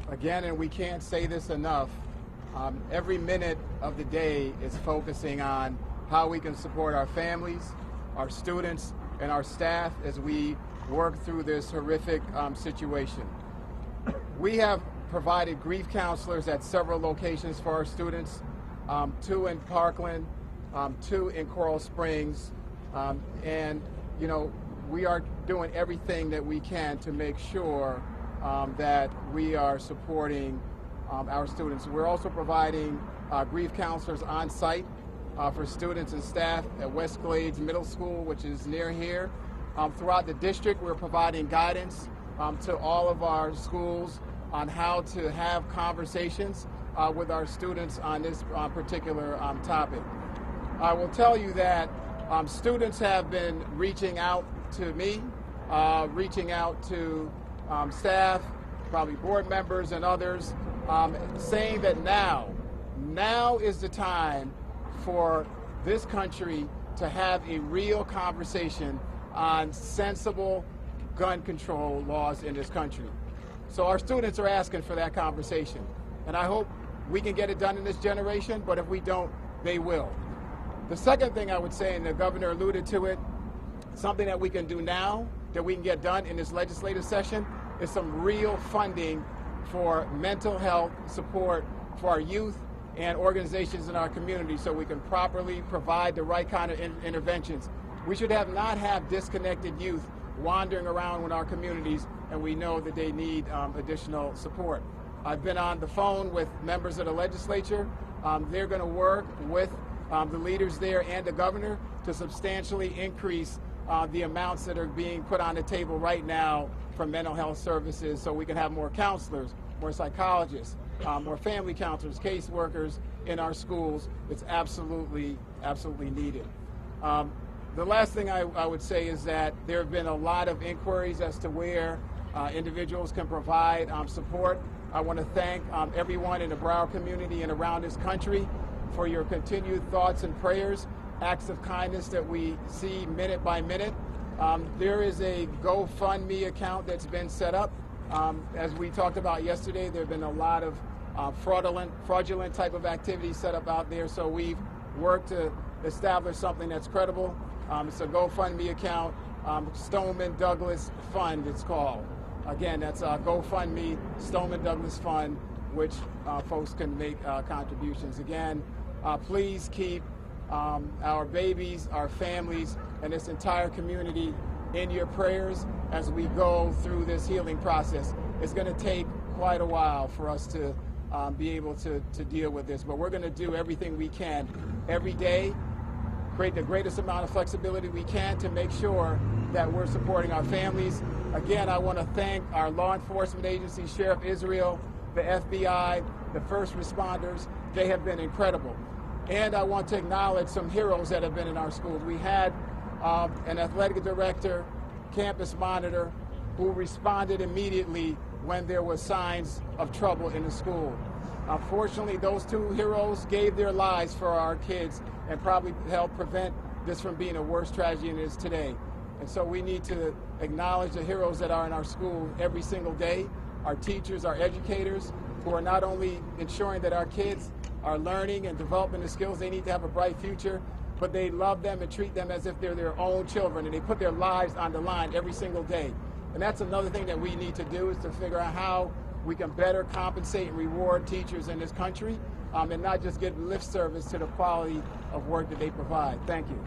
Again, and we can't say this enough, every minute of the day is focusing on how we can support our families, our students, and our staff as we work through this horrific situation. We have provided grief counselors at several locations for our students, 2 in Parkland, 2 in Coral Springs, and we are doing everything that we can to make sure that we are supporting our students. We're also providing grief counselors on site for students and staff at West Glades Middle School, which is near here. Throughout the district, we're providing guidance to all of our schools on how to have conversations with our students on this particular topic. I will tell you that students have been reaching out to me, reaching out to staff, probably board members and others, saying that now is the time for this country to have a real conversation on sensible gun control laws in this country. So our students are asking for that conversation. And I hope we can get it done in this generation, but if we don't, they will. The second thing I would say, and the governor alluded to it, something that we can do now that we can get done in this legislative session is some real funding for mental health support for our youth and organizations in our community so we can properly provide the right kind of interventions. We should not have disconnected youth wandering around in our communities, and we know that they need additional support. I've been on the phone with members of the legislature. They're going to work with the leaders there and the governor to substantially increase the amounts that are being put on the table right now for mental health services so we can have more counselors, more psychologists, more family counselors, caseworkers in our schools. It's absolutely needed. The last thing I would say is that there have been a lot of inquiries as to where individuals can provide support. I want to thank everyone in the Broward community and around this country for your continued thoughts and prayers, acts of kindness that we see minute by minute. There is a GoFundMe account that's been set up. As we talked about yesterday, there have been a lot of fraudulent type of activities set up out there, so we've worked to establish something that's credible. It's a GoFundMe account, Stoneman Douglas Fund it's called. Again, that's GoFundMe, Stoneman Douglas Fund, which folks can make contributions. Again, please keep our babies, our families, and this entire community in your prayers as we go through this healing process. It's going to take quite a while for us to be able to deal with this, but we're going to do everything we can every day, create the greatest amount of flexibility we can to make sure that we're supporting our families. Again, I want to thank our law enforcement agencies, Sheriff Israel, the FBI, the first responders. They have been incredible. And I want to acknowledge some heroes that have been in our schools. We had an athletic director, campus monitor, who responded immediately when there were signs of trouble in the school. Unfortunately, those 2 heroes gave their lives for our kids and probably helped prevent this from being a worse tragedy than it is today. And so we need to acknowledge the heroes that are in our school every single day, our teachers, our educators, who are not only ensuring that our kids are learning and developing the skills they need to have a bright future, but they love them and treat them as if they're their own children, and they put their lives on the line every single day. And that's another thing that we need to do, is to figure out how we can better compensate and reward teachers in this country, and not just give lip service to the quality of work that they provide. Thank you.